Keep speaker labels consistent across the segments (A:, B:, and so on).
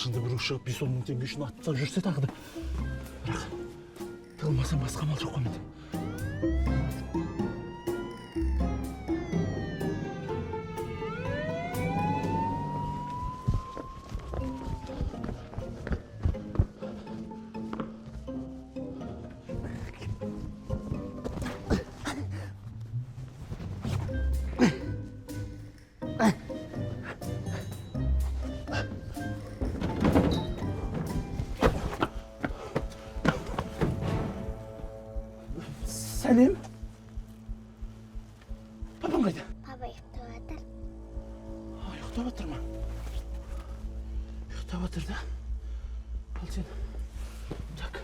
A: Шынды бір ұшығып 5-10 мың теңге үшін атып тастап жүрсе тағы да. Бірақ тығылмасам басқа амал жоқ қой менде. Сәлем. Папам қайда?
B: Папа ұйықтап жатыр.
A: Ұйықтап жатыр ма? Ұйықтап жатыр да? Ал сен. Так.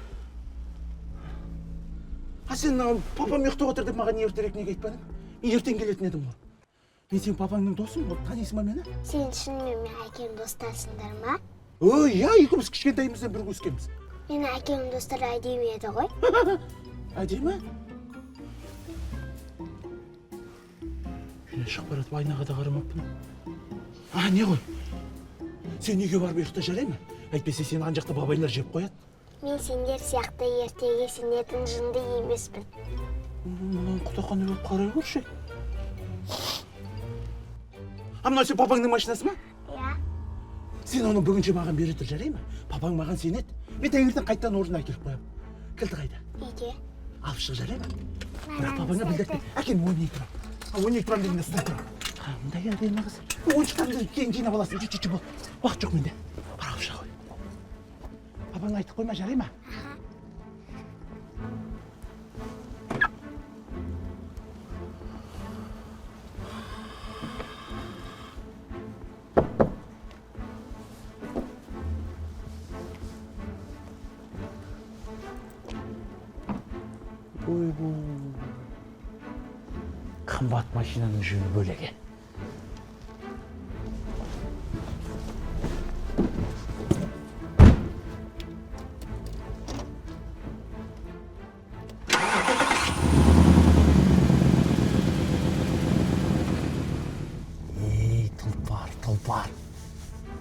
A: Сен папам ұйықтап жатыр деп маған ертерек неге айтпадың? Мен ертең келетін едім ғой. Мен сен папаңның досым ғой, танисың ба мені?
B: Сен шынымен мен әкем достарсыңдар ма?
A: Иә, екеуміз кішкентайымыздан бірге өскенбіз.
B: Мен әкем достар әдемі еді ғой.
A: Әдемі? Мен шығып баратып айнаға да қарамаппын. Не ғой? Сен үйге барып ұйықта жарай ма? Әйтпесе сені ан жақта бабайлар жеп қояды.
B: Мен сендер сияқты ертеге сенетін жынды емеспін.
A: Құтақан өріп қарай көрші. Мынау сен папаңның машинасы ма?
B: Иә.
A: Сен оны бүгінше маған бере тұр, жарай ма? Папаң маған сенеді. Мен таңертең қайттан орнына әкеліп қоямын. Кілті қайда?
B: Үйде.
A: Алып шық, жарай ма? Бірақ папаңа білдіртпе. Әкем 12 тұрам. 12 тұрам дегенде ұстай тұрам. Қандай әдемі қыз. Ойыншықтарыңды кейін жинап аласың. Жүр бол. Уақыт жоқ менде. Бар алып шыға қой. Папаңа айтып қойма, жарай ма? Қымбат машинаның жөні бөлеге. Тұлпар.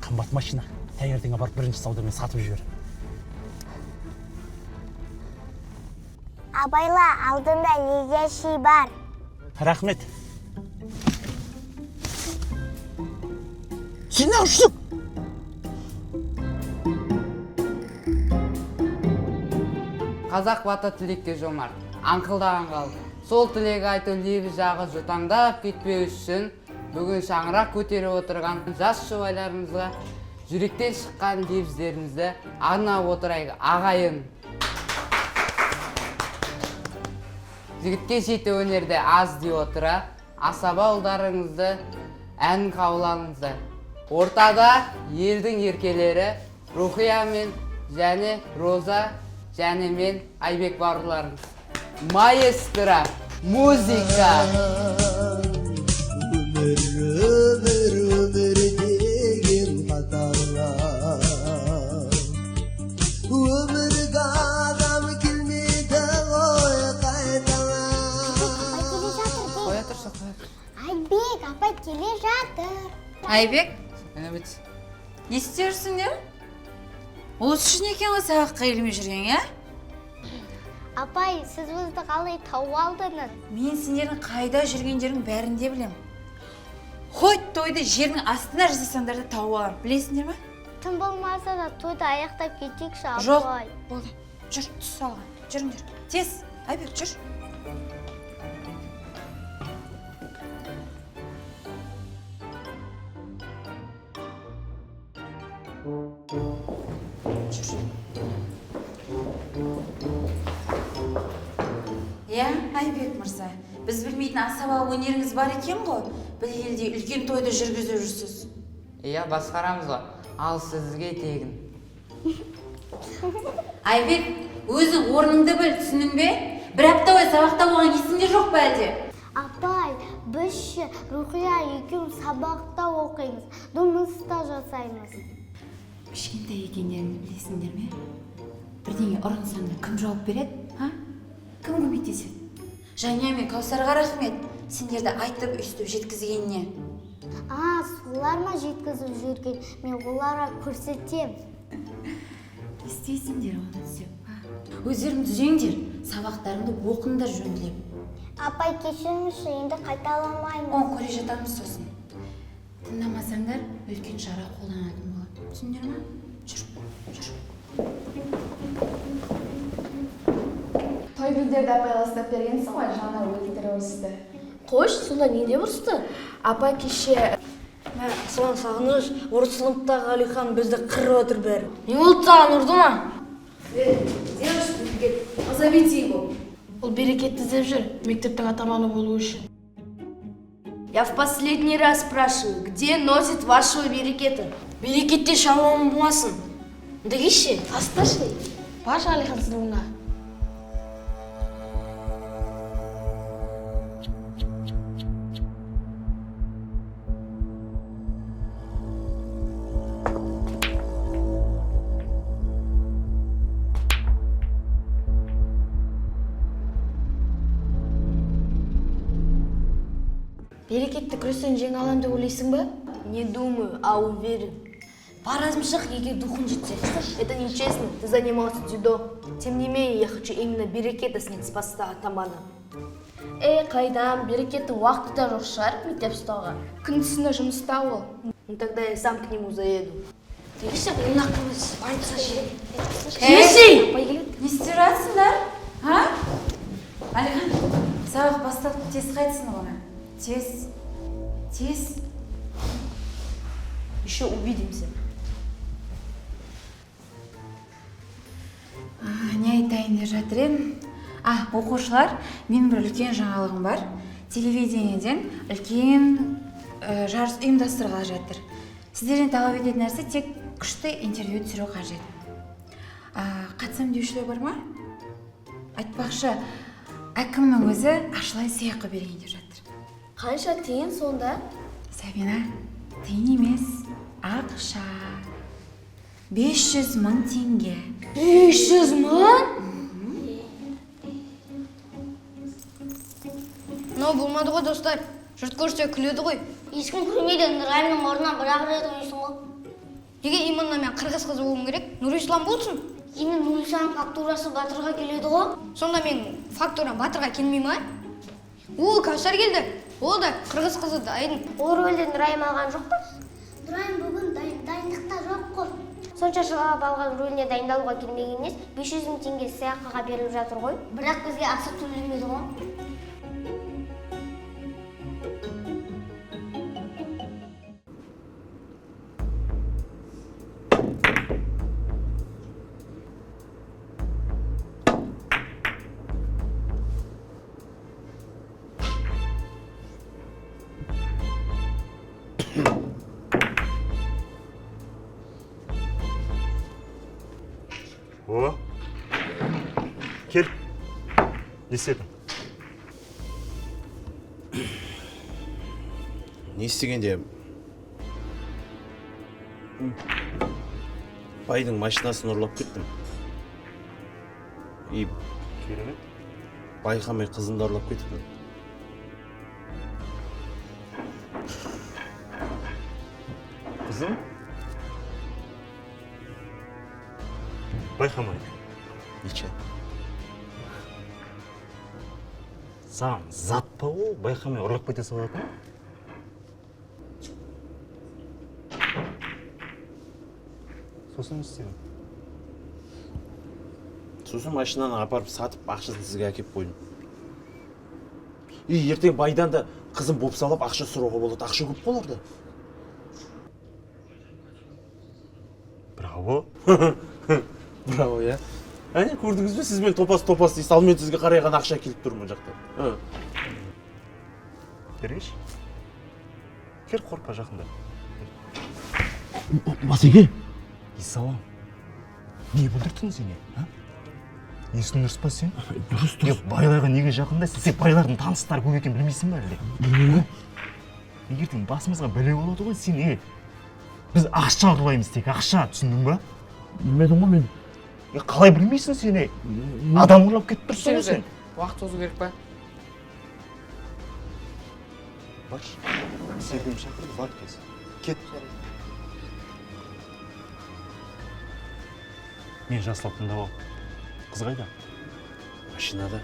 A: Қымбат машина. Таңертең барып бірінші саудамен сатып жібер.
B: Абайла, алдында легеші бар.
A: Рахмет. Сен не ұшсың?
C: Қазақ бата тілекке жомарт, аңқылдаған қалды. Сол тілек айту лебі жағы жұтаңдап кетпеу үшін бүгін шаңырақ көтеріп отырған жас жұбайларымызға жүректен шыққан лебіздерімізді арнап отырайық, ағайын. Жігітке жеті өнерді аз дей отыра, асаба ұлдарыңызды ән қаулаңызды. Ортада елдің еркелері Рухия мен және Роза және мен Айбек бауырларыңыз. Маэстро, музыка.
B: Айбек, апай келе жатыр.
D: Айбек, не істерсің не? Осы үшін екен ғой сабаққа келмей жүрген, е?
B: Апай, сіз бізді қалай тауып алдыңыз?
D: Мен сендердің қайда жүргендерің бәрінде білем. Хоть тойды жердің астына жасасаңдар да тауып алам. Білесіңдер ма?
B: Тым болмаса да тойды аяқтап кетейікші, апай.
D: Жоқ, болды. Жүр, түс салған. Жүріңдер. Тез, Айбек, жүр. Иә, Айбек мырза. Біз білмейтін асаба өнеріңіз бар екен ғой. Бір елде үлкен тойды жүргізіп жүрсіз.
C: Иә, басқарамыз ғой. Ал сізге тегін.
D: Айбек, өзің орныңды біл, түсінің бе? Бір апта бойы сабақта болған есіңде жоқ па әлде?
B: Апай, біз Рухия екеуміз сабақта оқимыз, жұмыста жасаймыз.
D: Кішкентай екендерін білесіңдер ме? Бірдеңе ұрынсаңда кім жауап береді? Кім көмектеседі? Жаңа мен Каусарға рахмет, сендерді айтып өстіп жеткізгеніне.
B: Солар ма жеткізіп жүрген, мен оларға көрсетем.
D: Істейсіңдер оны түзеп. Өздерің түзеңдер, сабақтарыңды оқыңдар жөнділеп.
B: Апай, кешіріңізші, енді қайталамаймын.
D: Он көре жатамыз сосын. Тыңдамасаңдар, үлкен шара қолданатын болады. Түсіндер ма? Жүр.
E: Той гүлдерді апай ластап бергенсің ғой, жаңа өлтіріп өсті.
F: Қош, сонда неде ұрысты?
E: Апай кеше...
F: Мә, соған сағыныш, орыс сыныптағы Алихан бізді қырып отыр бәрі. Не болды саған, ұрды ма?
E: Девушка, позовите его.
F: Ол берекетті іздеп жүр, мектептің атаманы болу үшін. Я в последний раз спрашиваю, где носит вашего берекета? Берекетте шамам болмасын. Дегеші, асташы. Баш Алихан сынуына. Берекетті күрестен жеңе алам деп ойлайсың ба? Не думаю, а уверен. Поразмшах, егер духын жетсе. Это нечестно, ты занимался дзюдо. Тем не менее, я хочу именно берекета снять с поста атамана. Қайдам, берекетті уақыты жоқ шығар мектеп ұстауға. Күндізінде жұмыста ол. Тогда я сам к нему заеду. Дегіші, мына қымыз, барынша жер.
D: Не істеп жатсыңдар? Алихан, сабақ басталып тез қайтсын оны. Тез.
F: Еще увидимся.
D: Не айтайын деп жатыр едім. Оқушылар, менің бір үлкен жаңалығым бар. Телевидениеден үлкен жарыс ұйымдастырғалы жатыр. Сіздерден талап ететін нәрсе тек күшті интервью түсіру қажет. Қатысам деушілер бар ма? Айтпақшы, әкімнің өзі ақшалай сыйақы берейін деп жатыр.
F: Қанша тиын сонда?
D: Сабина, тиын емес, ақша. 500 мың теңге.
F: 500 мың?
G: Мынау болмады ғой достар. Жұрт көрсе күледі ғой.
B: Ешкім көрмейді, Нұрайымның орнынан бір-ақ рет ойсын ғой.
G: Неге именно мен қырғыз қызы болуым керек? Нұрислам болсын.
B: Енді Нұрислам фактурасы Батырға келеді ғой.
G: Сонда мен фактура Батырға келмей ма? Кәусар келді. Ол да қырғыз қызы дайын.
B: Ол рөлде Нұрайым алған жоқ па? Нұрайым бүгін дайындықта жоқ қой. Сонша жылап алған рөліне дайындалуға келмегеннен 500 мың теңге сыйақыға беріліп жатыр ғой. Бірақ бізге ақша төлемейді ғой.
H: О, кел, не істедің?
A: Не істегенде? Байдың машинасын ұрлап кеттім. И
H: Керемет.
A: байқамай қызымды ұрлап кетіппін.
H: Қызым? Байқамай.
A: Нече?
H: Саған зат па ол, байқамай ұрлап кете салатын? Сосын не істедің?
A: Сосын машинаны апарып сатып, ақшасын сізге әкеп қойдым. И ертең байдан да қызым бопсалап ақша сұрауға болады. Ақша көп боларда.
H: Браво.
A: Браво, я. Әне көрдіңіз бе, сіз мен топас дейсіз, ал мен сізге қарай ғана ақша келіп тұрмын жақта.
H: Бергеш. Кел қорқа жақында.
A: Басеке?
H: Исалам. Не бүлдірттің сені? Несін дұрыс па сен?
A: Дұрыс.
H: Байларға неге жақындайсың? Сен байлардың таныстары көп екен білмейсің ба әлде?
A: Білмеймін.
H: Егерден басымызға бәле болады ғой сен, біз ақша ұрлаймыз тек, ақша, түсіндің ба?
A: Білмедім ғой мен.
H: Қалай білмейсің сені? Адам ұрлап кетіп тұрсың ғой сен.
C: Уақыт созу керек па?
H: Баршы, Сергейім шақырды, бар кез. Кет. Мен жасылап тыңдап ал. Қыз қайда?
A: Машинада.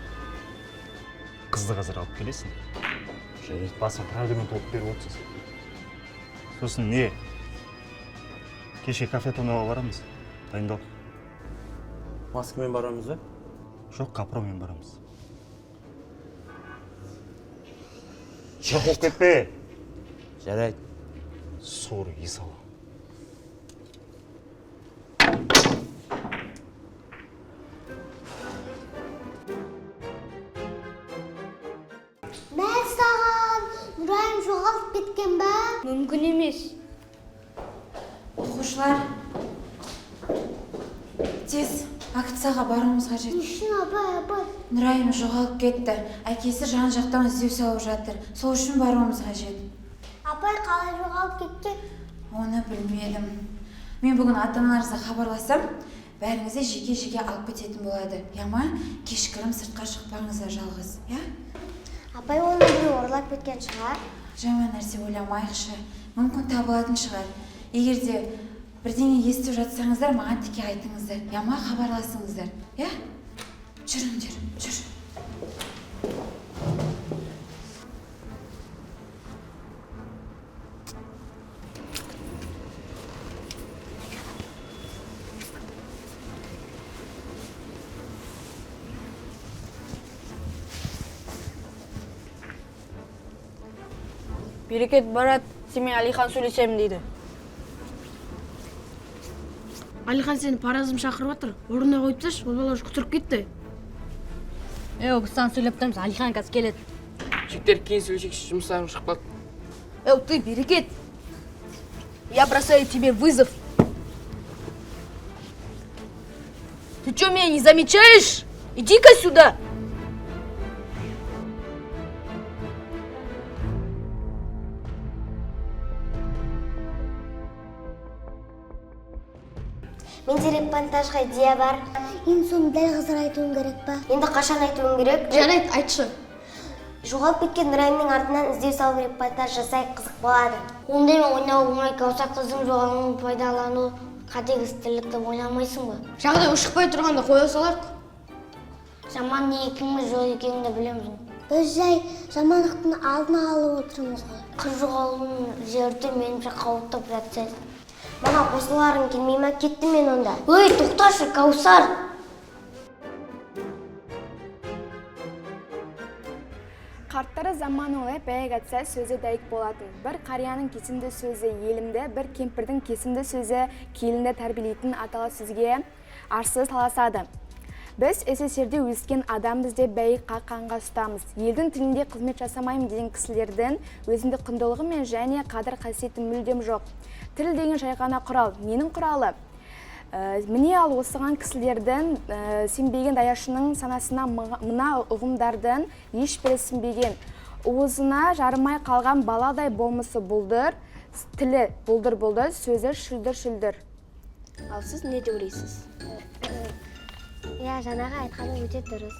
H: Қызды қазір алып келесің. Жарайды, басын правдамен толып беріп отырсыз. Сосын не? Кеше кафе тонауға барамыз. Дайындал.
A: Маскамен барамыз ба?
H: Жоқ, капромен барамыз. Жоқ болып кетпе.
A: Жарайды.
H: Соры Исала.
B: Мәссаған, Нұрайым жоғалып кеткен ба?
G: Мүмкін емес.
D: Оқушылар, тез акцияға баруымыз қажет.
B: Үшін абай.
D: Нұрайым жоғалып кетті. Әкесі жан-жақтан іздеу салып жатыр. Сол үшін баруымыз қажет.
B: Апай қалай жоғалып кеткен?
D: Оны білмедім. Мен бүгін ата-аналарыңызға хабарласам, бәріңізді жеке-жеке алып кететін болады. Яма, кешкірім сыртқа шықпаңыздар жалғыз, я?
B: Апай оны біреу ұрлап кеткен шығар.
D: Жаман нәрсе ойламайықшы. Мүмкін табылатын шығар. Егер де бірдеңе естіп жатсаңыздар, маған тіке айтыңыздар. Яма, хабарласыңыздар, я? Жүріңдер, жүр.
F: Берекет барат, сен Алихан сөйлесемін дейді.
I: Алихан сені паразым шақырып отыр. Орнына қойып тасташы, ол бала күтіріп кетті.
F: Біз саған сөйлеп тұрмыз, Алихан қазір келеді.
C: Жігіттер кейін сөйлесекші, жұмыстарың шықпады.
F: Ты, Берекет, я бросаю тебе вызов. Ты что, меня не замечаешь? Иди-ка сюда.
B: Мен керек монтажға идея бар. Енді соны дәл қазір айтуым керек па? Енді қашан айтуым керек?
G: Жарайды, айтшы.
B: Жоғалып кеткен Нұрайымның артынан іздеу салу керек, монтаж жасайық, қызық болады. Ондай мен ойнау оңай, Каусар қыздың жоғалуын пайдалану қатыгездік деп ойламайсың ба?
G: Жағдай ушықпай тұрғанда қоя салайық.
B: Жаман не екеніңіз жоқ екеніңді білеміз ғой. Біз жай жамандықтың алдын алып отырмыз ғой. Қыз жоғалуының жерді меніңше қауіпті процесс. Мана қосыларың келмей ма? Кеттім мен онда. Өй, тоқташы, Каусар!
E: Қарттары заманы олай бәйек атса сөзі дәйік болатын. Бір қарияның кесімді сөзі елімді, бір кемпірдің кесімді сөзі келінді тәрбиелейтін аталы сөзге арсыз таласады. Біз СССРде өскен адамбыз деп бәйік қаққанға ұстамыз. Елдің тілінде қызмет жасамаймын деген кісілердің өзіндік құндылығы мен және қадір қасиеті мүлдем жоқ. Тіл деген жай ғана құрал, ненің құралы? Міне ал осыған кісілердің сенбеген даяшының санасына мына ұғымдардың ешбірі сенбеген. Уызына жарымай қалған баладай болмысы бұлдыр, тілі бұлдыр-бұлдыр, сөзі шүлдір-шүлдір.
F: Ал сіз не деп ойлайсыз?
B: Я, жаңағы айтқаның өте дұрыс.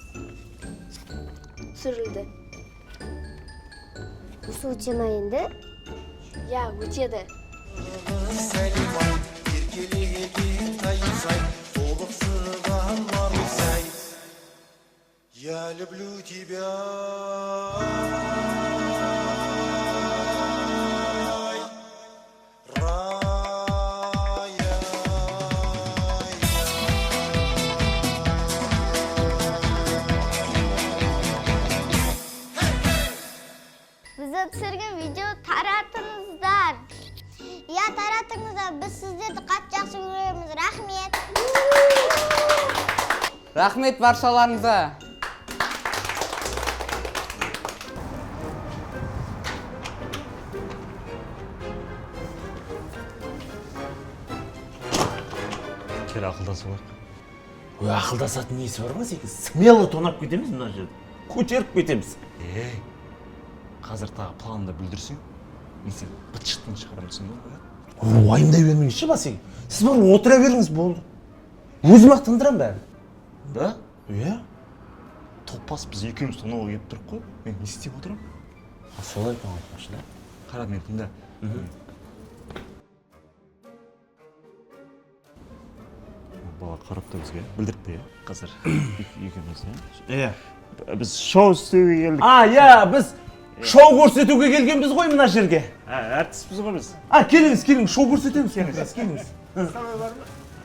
F: Сүрілді.
B: Осы өте ма енді?
F: Я, өтеді.
J: Я люблю тебя.
B: Бізді түсірген видео таратыңыздар. Я, таратыңыздар, біз сіздерді қатты жақсы көреміз. Рахмет.
C: Рахмет баршаларыңызға.
H: Кел ақылдасып алайық.
A: Ой, ақылдасатын несі бар ма сен? Смело тонап кетеміз мына жерде. Көтеріп кетеміз.
H: Қазір тағы планды бүлдірсең, мен сен быт-шыттың шығарамын ба?
A: Уайымдай бермеңізші басеке. Сіз бұрын отыра беріңіз болды. Өзім-ақ тындырам бәрін.
H: Да?
A: Иә.
H: Топас біз екеуміз тонауға келіп тұрып қой. Мен не істеп отырам?
A: Солай тоңатпашы да.
H: Қара мен тыңда. Бала қарап та бізге білдіртті, қазір екеуміз.
A: Иә.
H: Біз шоу істеуге келдік.
A: Иә, біз шоу көрсетуге келгенбіз ғой мына жерге.
H: Әртіспіз ғой біз.
A: Келіңіз, шоу көрсетеміз. Келіңіз.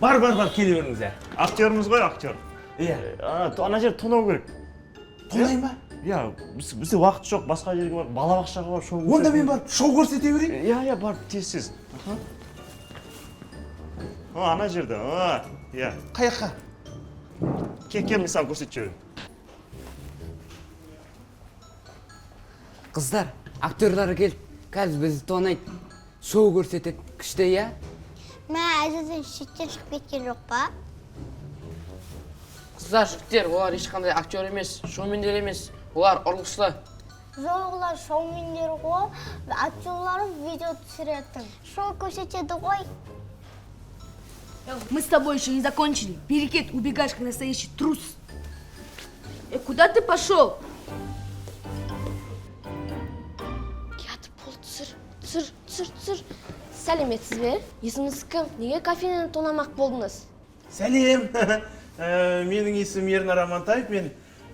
A: Бар, келе беріңіз.
H: Актеріміз ғой, актер.
A: Иә.
H: Ана жер тонау керек.
A: Тонай ма?
H: Иә, бізде уақыт жоқ, басқа жерге барып, балабақшаға барып шоу көрсетеміз.
A: Онда мен барып шоу көрсете берейін.
H: Иә, барып тез. Ана жерде, иә.
A: Қаяққа?
H: Кел, мен саған көрсетіп жіберейін.
C: Қыздар, актерлары келіп, қазір бізді тонайды. Шоу көрсетеді. Күшті, иә?
B: Мә, әзірден шеттен шығып кеткен жоқ па?
I: Қыздар, жігіттер, олар ешқандай актер емес, шоумендер емес. Олар ұрлықшылар.
B: Жоқ, олар шоумендер ғой, актерлары видео түсіретін. Шоу көрсетеді ғой.
F: Мы с тобой еще не закончили. Берекет, убегаешь, как настоящий трус. Куда ты пошел?
G: Кетіп болды, түсір. Сәлеметсіз бе? Есіміңіз кім? Неге кофенені тонамақ болдыңыз?
A: Сәлем. Менің есімім Ернар Амантаев. Мен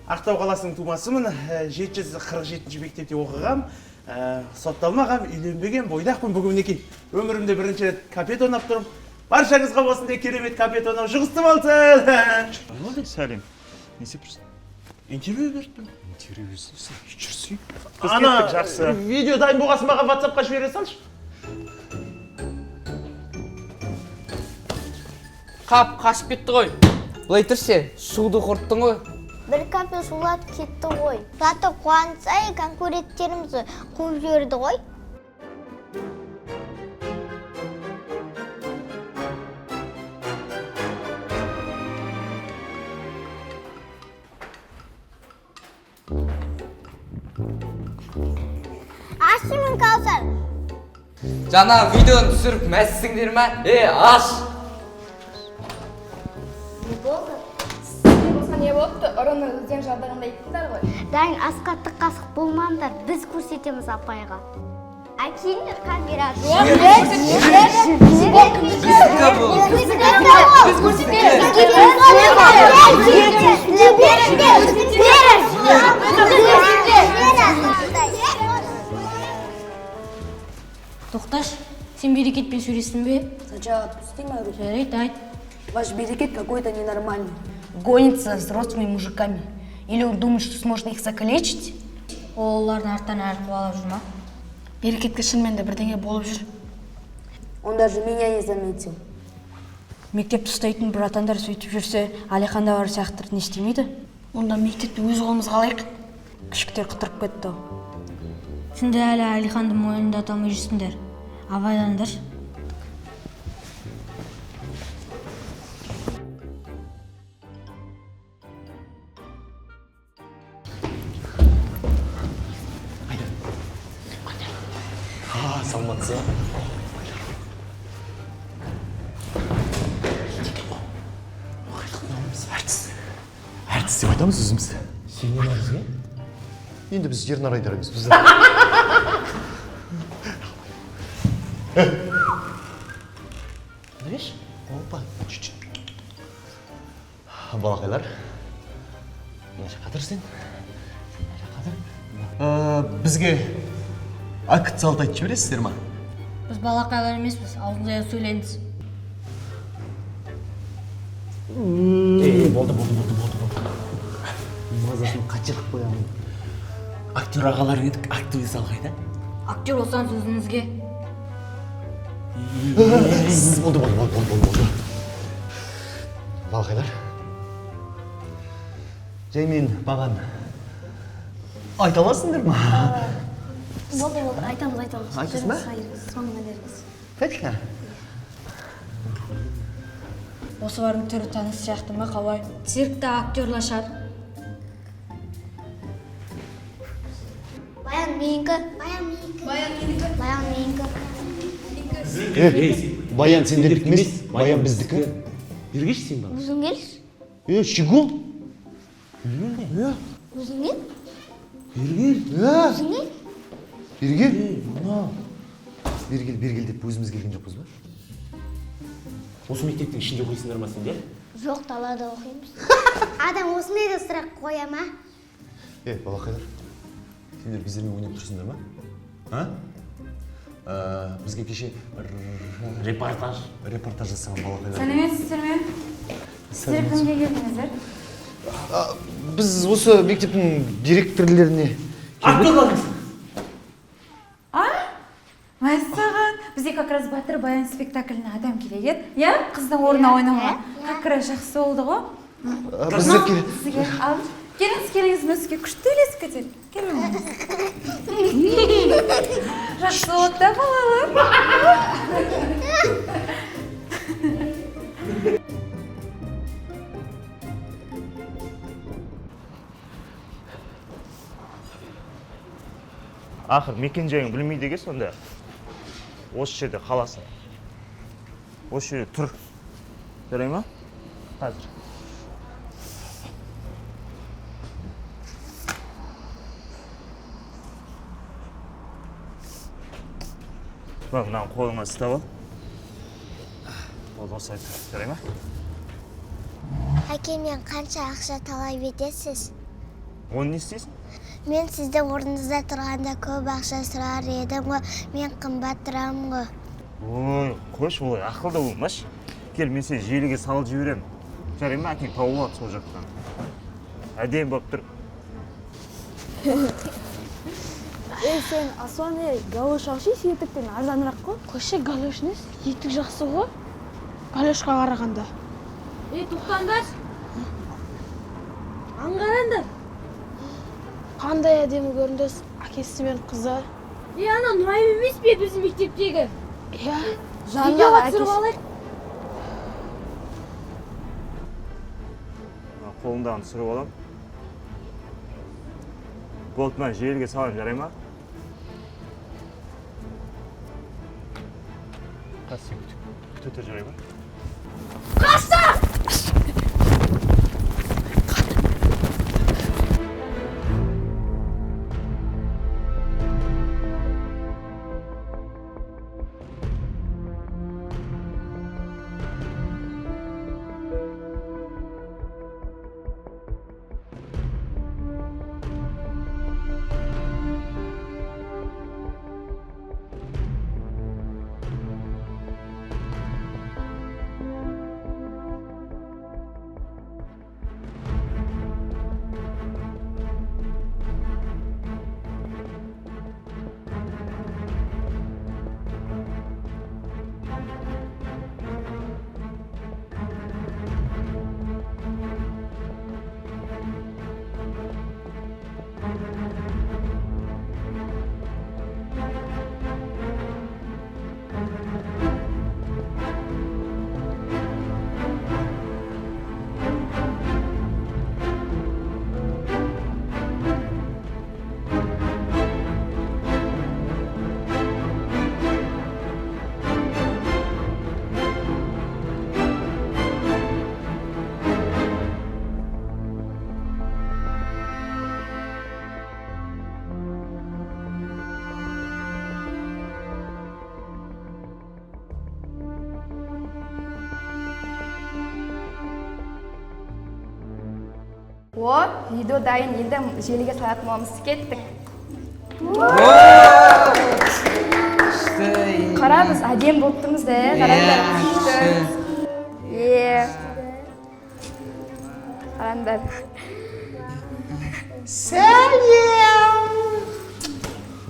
A: Ақтау қаласының тумасымын. 747 мектепте оқығам. Сотталмағам, үйленбеген, бойдақпын. Бүгін мінекей өмірімде бірінші рет кафе тонап тұрмын. Баршаңызға осындай керемет кафе тонау жұғысты болсын.
H: Сәлем. Не істеп тұрсың?
A: Интервью бердім.
H: Интервью жүрсей.
A: Ана, видео дайын болғасын маған WhatsApp-қа жібере салшы.
I: Қашып кетті ғой.
C: Бұлай тұршы, шуды құрттың ғой.
B: Бір кафе шулап кетті ғой. Заты қуансай конкуренттерімізді қуып жіберді ғой. Ашымын Каусар.
C: Жаңа видеоны түсіріп мәссіңдер ма? Аш!
B: Не болды?
E: Не болыпты? Ұрыны өзден жадығында еттіңдер ғой.
B: Дайын асқаттық қасық болмаңдар, біз көрсетеміз апайға. Әкеліңдер камераны.
F: Тоқташ, сен Берекетпен сөйлестің бе?
G: Сначала отпусти мою руку.
F: Жарайды, айт.
G: Ваш Берекет какой-то ненормальный. Гонится с взрослыми мужиками. Или он думает, что сможет их закалечить?
F: Олардың арттан әріп қуалап жүр ма?
G: Берекетке шынымен де бірдеңе болып жүр. Он даже меня не заметил.
F: Мектепті ұстайтын братандар сөйтіп жүрсе, Алиханда бар сияқтырды не істемейді?
G: Онда мектепті өз қолымызға алайық.
F: Күшіктер қытырып кетті. Сендер әлі Алиханды мойнында аталмай жүрсіңдер. Абайландар.
A: Салматсыз. Әртіс деп айтамыз өзімізді. Сен не бізге?
J: Енді біз Ернар Айдарымыз. Біз
A: Қадыреш? Опа, чуть-чуть.
J: балақайлар.
A: Мына жаққа тұрсың.
J: Бізге акт салт айтып жібересіздер ма?
F: Біз балақайлар емеспіз, аузында сөйлеңіз.
A: Болды. Мазасын қачырып қоямын. Актер ағалар едік, активе салғайда.
F: Актер олсан сөзіңізге.
J: Болды. Балақайлар. Жай мен маған айта аласыңдар ма?
B: Болды, айтамыз.
J: Айтасыз ба?
B: Соңына беріңіз.
J: Точно?
D: Осылардың түрі таныс сияқты ма, қалай? Циркте актерлашар.
B: Баян менікі.
J: Баян сендердікі емес, Баян біздікі. Бергеш сен бала.
B: Өзің келіш?
J: Шигу?
B: Өзің кел?
J: Бергел деп өзіміз келген жоқпыз ба?
A: Осы мектептің ішінде оқисыңдар ма сендер?
B: Жоқ, далада оқимыз. Адам осындай да сұрақ қоя ма?
J: Балақайлар, сендер біздермен ойнап тұрсыңдар ма? Бізге кеше репортаж жасаған балақайлар.
D: Сәлеметсіздер ме? Сіздер кімге келдіңіздер?
J: Біз осы мектептің директорлеріне
A: Актерларыңыз!
D: Мәссаған, бізге как раз Батыр Баян спектакліне адам керек еді. Қыздың орнына ойнауға. Как раз жақсы болды ғой. Сізге ал. Келіңіз, мүсіге күшті елесіп кетеді. Келіңіз. Жақсы болды да, балалар.
H: Ақыр мекен жайың білмейді екен сонда. Осы жерде қаласың. Осы жерде тұр. Жарай ма? Қазір. Мынаны қолыңа ұстап ал. Ол осылай тұр. Жарай ма?
B: Әкемнен қанша ақша талап етесіз?
H: Оны не істейсің?
B: Мен сіздің орныңызда тұрғанда көп ақша сұрар едім ғой, мен қымбат тұрамын ғой.
H: Ой, қойшы, олай ақылды болмаш. Кел, мен сені желіге салып жіберем. Жарай ма, әкең тауып алады сол жақтан. Әдем болып тұр.
E: Сен Аслан, галош алшы, етіктен арзанырақ қой.
I: Көше галош нес? Етік жақсы ғой. Галошқа қарағанда.
F: Тоқтаңдар. Аңғараңдар.
I: Қандай әдемі көріндіңіз, әкесі мен қызы.
F: Ана Нұрайым емес пе біздің мектептегі?
I: Иә.
F: Жандағы әкесі.
H: Қолымдағын түсіріп алам. Болды, мен желіге салайын, жарай ма? Қазір сен күте тұр, жарай ма?
E: Видео дайын, енді желіге салатын боламыз. Кеттік. Қараңыз, әдем болып тұрмыз да, қараңдар. Қараңдар.
A: Сәлем!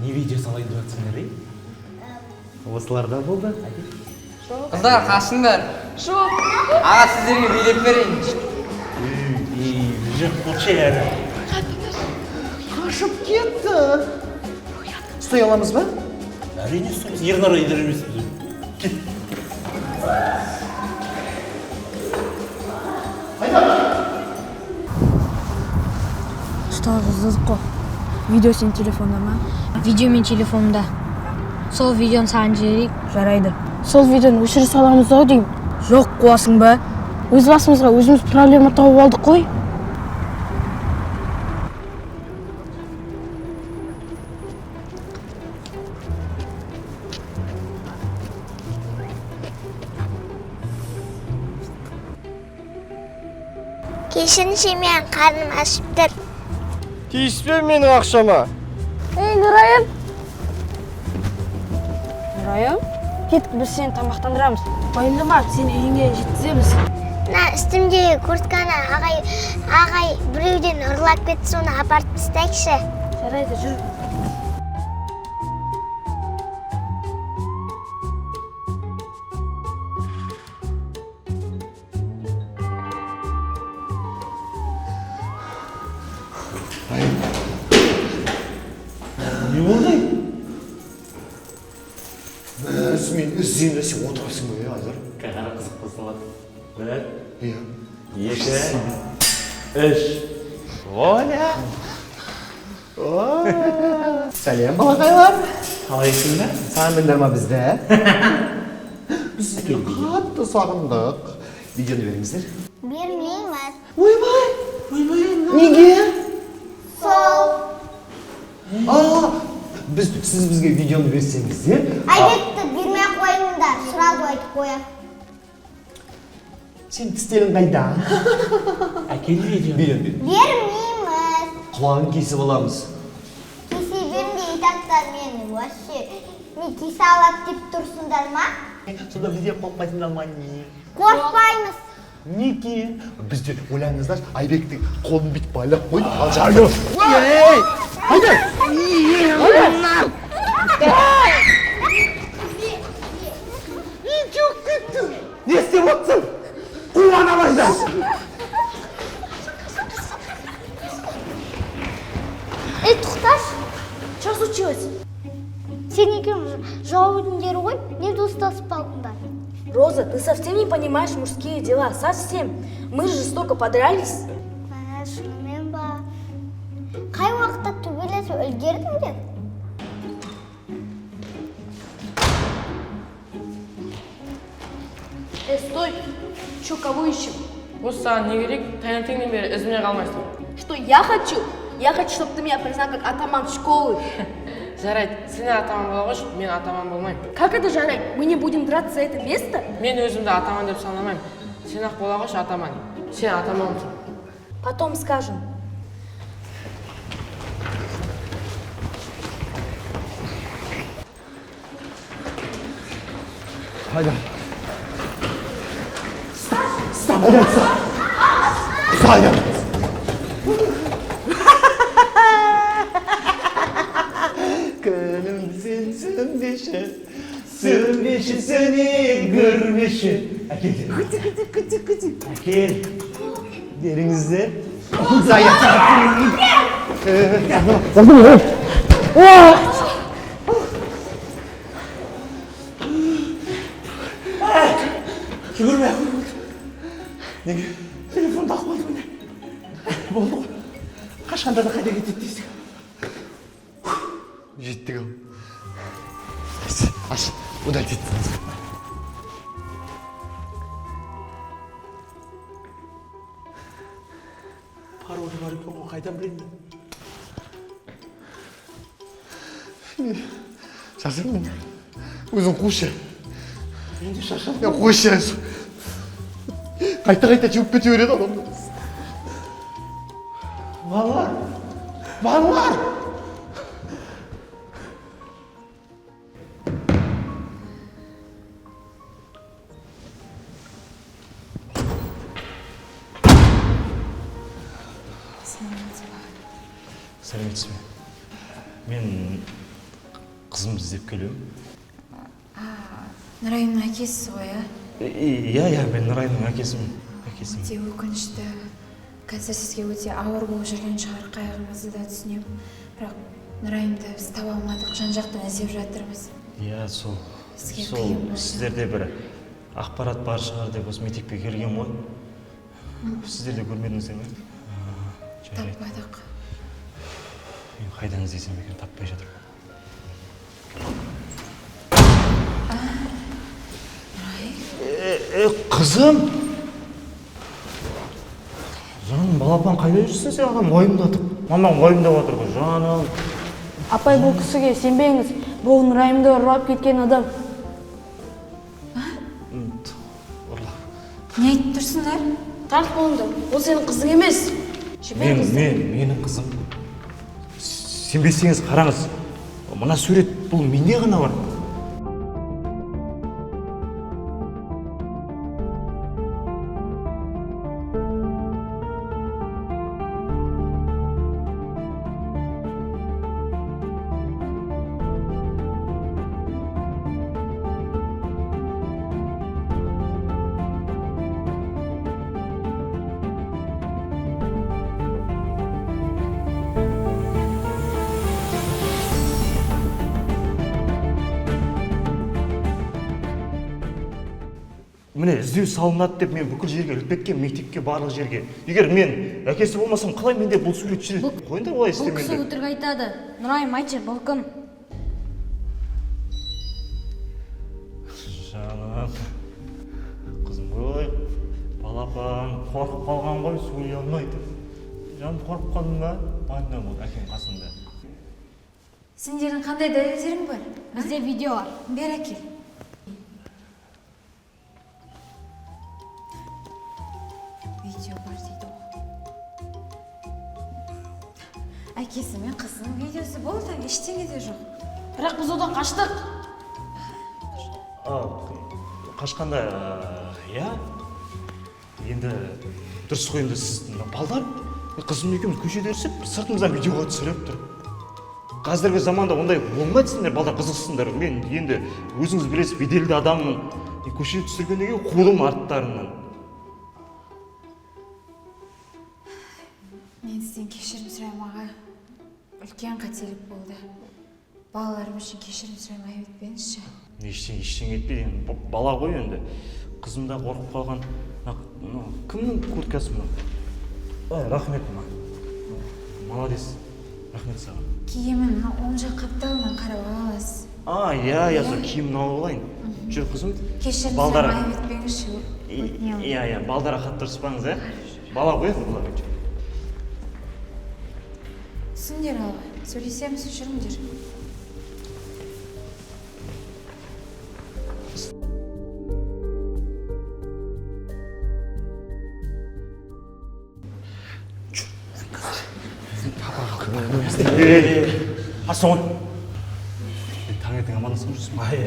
A: Не видео салайын деп жатсыңдар,
J: Осыларда болды.
C: Қыздар, қашыңдар.
E: Жоқ.
C: Аға, сіздерге билеп берейін.
H: Жоқ, болшы әрі.
A: Қашып кетті. Ұстай аламыз ба?
H: Әрине істейміз. Ернар айдар емеспіз. Кет.
G: Ұстаз ұздық қой. Видео сен телефонда ма? Видео мен телефонымда. Сол видеоны саған жіберейік. Жарайды.
I: Сол видеоны өшіре саламыз ау деймін.
G: Жоқ, қуасың ба?
I: Өз басымызға өзіміз проблема тауып алдық қой.
B: Кешіріңізші, мен қарным ашып тұр.
J: Тиіспе менің ақшама.
I: Ей, Нұрайым!
G: Нұрайым?
I: Кеттік, біз сені тамақтандырамыз. Байындама, сені үйіңе жеткіземіз.
B: Мына үстімдегі куртканы ағай біреуден ұрлап кетті, соны апарып тастайықшы.
I: Жарайды, жүр.
A: Не болды? Мен іздеймін, сен отырасың ба, Айдар?
H: Қара қызық қосылады. Бір,
A: Иә.
H: екі, үш.
A: Оля! Сәлем, балақайлар.
H: Қалайсыңдар?
A: Сағындыңдар ма бізді? Біз сізге қатты сағындық. Видеоны беріңіздер.
B: Бермейміз.
A: Ойбай! Неге?
B: Сол.
A: Сіз бізге видеоны берсеңіздер.
B: Әлбетті, бермей қойыңдар, сразу айтып қоям.
A: Сен тістерің қайда?
H: Әкел видео.
B: Бермейміз.
A: Құлағын кесіп аламыз.
B: Кесе бермей айтақтар мені, вообще. Мен кесе алады деп тұрсыңдар ма?
A: Сонда бізде қорқпайсыңдар ма не?
B: Қорқпаймыз.
A: Неге? Бізде ойлаңыздар, Айбектің қолын бүйтіп байлап қойып, ал жағы. Ей! Айдар! Жоқ кетті! Не істеп отырсың? Қуан алайдар!
B: Ей, тұқташ!
I: Что случилось?
B: Сен екеуің жау өтіндері ғой, не достасып қалдыңдар?
G: Роза, ты совсем не понимаешь мужские дела. Совсем. Мы же жестоко подрались.
B: Шынымен ба? Қай уақытта төбелесіп үлгердіңдер?
G: Стой! Че, кого ищем?
I: Осы саған не керек? Таңертеңнен бері ізіне қалмайсың.
G: Что я хочу? Я хочу, чтобы ты меня признал как атаман школы.
I: Жарайды, сен атаман бола қойшы, мен атаман болмаймын.
G: Как это жарайды? Мы не будем драться за это место?
I: Мен өзімді атаман деп санамаймын. Сен ақ бола қойшы атаман. Сен атамансың.
G: Потом скажем.
A: Айдар! Стоп, Айдар, стоп! Айдар! Күнім сен сөнбеші, сөнбеші сені көрмеші. Әкел. Әкел. Беріңіздер. Жүгірме. Неге? Телефонды алып қалдым не? Болды ғой. Қашқанда да қайда кетеді дейсің? Жеттік ау. Аш, удалить. Паролі бар екен ғой, қайдан білемін? Шашырмын. Өзің қушы. Мен де шашырмын. Я қушы. Қайта жауып кете береді адамдар. Балалар!
H: Сәлеметсіз бе? Мен қызымды іздеп келемін.
D: Нұрайымның әкесісіз ғой,
H: Иә, мен Нұрайымның әкесімін.
D: Өте өкінішті. қазір сізге өте ауыр болып жүрген шығар, қайғыңызды да түсінемін. Бірақ Нұрайымды біз таба алмадық, жан-жақтан іздеп жатырмыз.
H: Иә, сол
D: Сізге қиын болды.
H: сіздерде бір ақпарат бар шығар деп осы мектепке келген ғой. Сіздер де көрмедіңіздер ме? Жарайды.
D: Таппадық.
H: Мен қайдан іздесем екен, таппай жатырмын. Қызым! Жаным, балапан қайда жүрсің сен ағам уайымдатып? Мамам уайымдап отыр ғой, жаным.
G: Апай, бұл кісіге сенбеңіз. Бұл Нұрайымды ұрлап кеткен адам.
D: Не айтып тұрсыңдар?
G: Тарт болыңдар. Ол сенің қызың емес.
H: Менің қызым. Сенбесеңіз қараңыз. Мына сурет бұл менде ғана бар. Міне іздеу салынады деп мен бүкіл жерге іліп кеткен, мектепке, барлық жерге. Егер мен әкесі болмасам, қалай менде бұл сурет жүреді? Қойыңдар олай істеменді.
F: Бұл кісі өтірік айтады. Нұрайым, айтшы, бұл кім?
H: Жаным, қызым ғой, балапан, қорқып қалған ғой, сөйлей алмайды. Жаным, қорқып қалдың ба? Мойнынан бол, әкем қасында.
D: Сендердің қандай дәлелдерің бар?
F: Бізде видео бар.
D: Бер әкел. Видео бар дейді ғой. Әкесі мен қызының видеосы болды, ештеңе де жоқ.
I: Бірақ біз одан қаштық.
H: Қашқанда, иә? Енді дұрыс қой, енді сіз балдар, қызым екеуміз көшеде жүрсек, сыртымыздан видеоға түсіріп тұр. Қазіргі заманда ондай болмайды сендер, балдар қызықсыңдар. Мен енді өзіңіз білесіз, беделді адаммын. Көшеде түсіргеннен кейін қудым арттарынан.
D: Мен сізден кешірім сұраймын аға. Үлкен қателік болды. Балаларым үшін кешірім сұраймын, айып етпеңізші.
H: Ештеңе етпейді, бала ғой енді. Қызым да қорқып қалған. Кімнің курткасы мына? Рахмет мына. Молодец. Рахмет саған.
D: Киімін оң жақ қапталынан қарап аласыз.
H: Иә, сол киімін алып алайын. Жүр қызым.
D: Кешірім сұраймын, айып етпеңізші.
H: Иә, балдарға қатты ұрыспаңыз, бала ғой бұлар.
D: Түсіңдер алға, сөйлесеміз, жүріңдер.
H: Асоң! Таңертең амандасып жүрсің бе?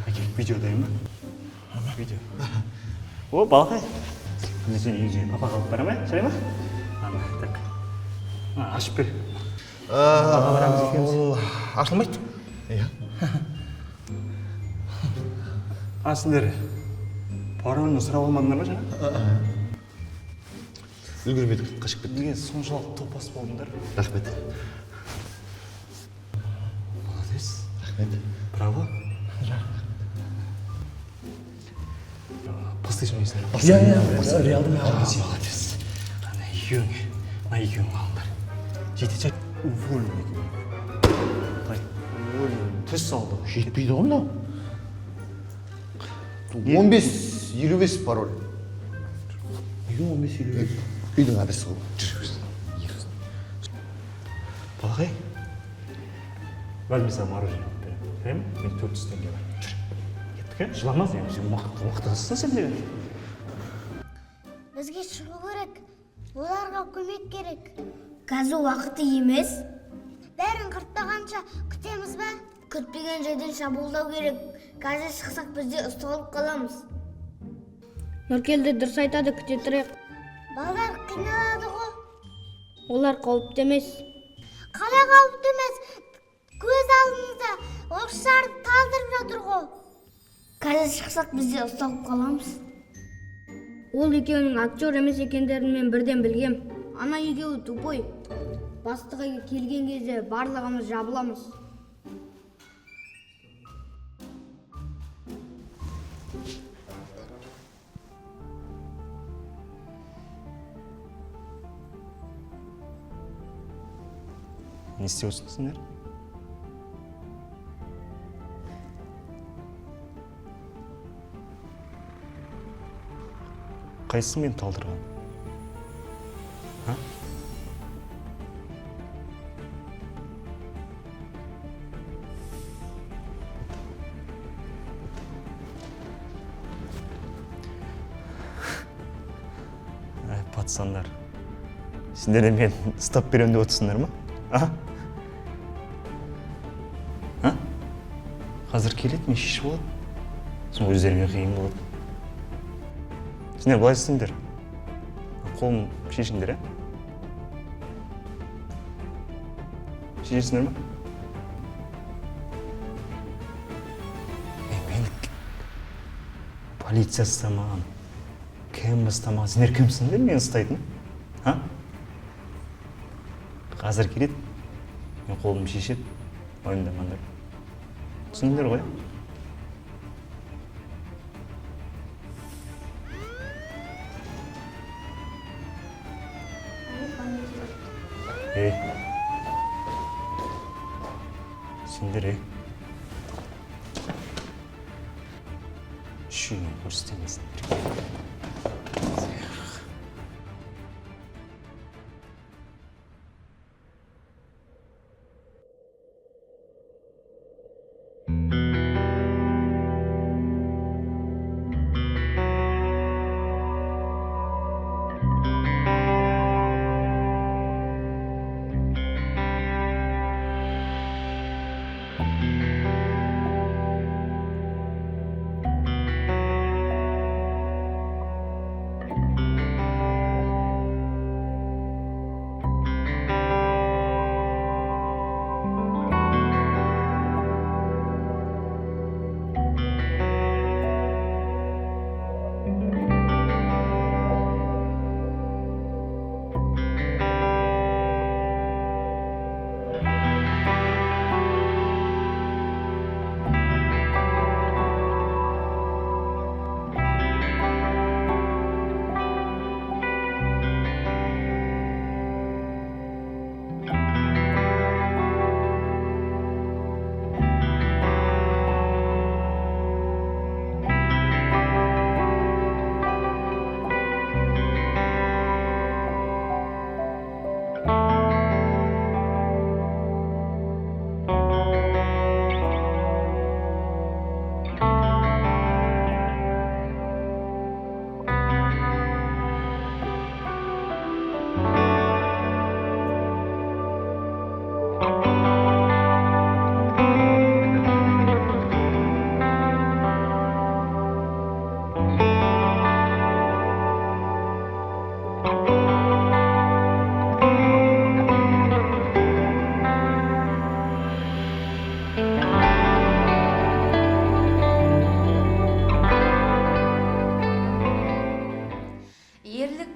H: Әке, видео дайын ба? Видео. О, балақай. Міне сен үйге папаға алып бара ма? Жарай ма? Так. Ашып бер.
A: Ол ашылмайды. Иә.
H: Сендер паролін сұрап алмадыңдар ма жаңа?
A: Үлгермедік, қашып кеттік.
H: Неге соншалық топас болдыңдар?
A: Рахмет.
H: Молодец.
A: Рахмет.
H: Браво. PlayStation ойнайсыңдар ма?
A: Иә, реалды ма?
H: Молодец. Ана екеуің алыңдар. Жеті увольный. Төс салды.
A: Жетпейді ғой мынау. 15-55 пароль. Үйдің 15-55. Үйдің адресі ғой.
H: Балақай, мен саған мороженое алып беремін. Беремін? Мен 400 теңге бар. Жүр. Кеттік, жыламаз енді. Сен мықты қызсың сен де.
B: Бізге шығу керек. Оларға көмек керек. Қазір уақыты емес. Бәрін қырттағанша күтеміз ба? Күтпеген жерден шабуылдау керек. Қазір шықсақ бізде ұсталып қаламыз.
I: Нұркелді дұрыс айтады, күте тұрайық.
B: Балалар қиналады ғой.
I: Олар қауіпті емес.
B: Қалай қауіпті емес? Көз алдымызда орысшарды талдырып жатыр ғой. Қазір шықсақ бізде ұсталып қаламыз. Ол екеуінің актер емес екендерін мен бірден білгем. Ана екеуі тупой. Бастығы келген кезде барлығымыз жабыламыз.
H: Не істеп отырсыңдар? Қайсысы мені талдырған? Пацандар, сендер де мен ұстап беремін деп отырсыңдар ма? Қазір келеді, мен шешіп болады. Соң өздеріңе қиын болады. Сендер былай істеңдер. Қолым шешіңдер, шешесіңдер ма? Мен полиция ұстамаған, кім ұстамаған, сендер кімсіңдер мен ұстайтын? Қазір келеді, мен қолым шешеді, ойындамаңдар. Түсіндіңдер ғой? Сендер, шүйін көрсетемесіңдер.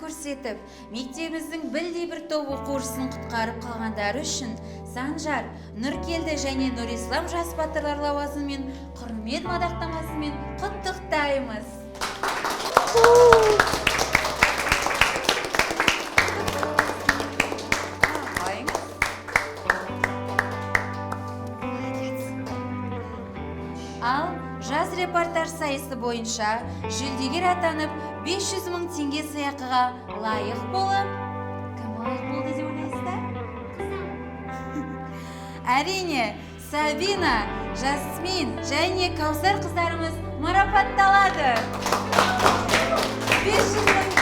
D: көрсетіп, мектебіміздің білдей бір топ оқушысын құтқарып қалғандары үшін Санжар, Нұркелді және Нұрислам жас батырлар лауазымымен құрмет мадақтамасымен құттықтаймыз. Ал жас репортаж сайысы бойынша жүлдегер атанып 500 000 теңге сыйақыға лайық болып, кім лайық болды деп ойлайсыздар? Әрине, Сабина, Жасмин және Каусар қыздарымыз марапатталады. 500 000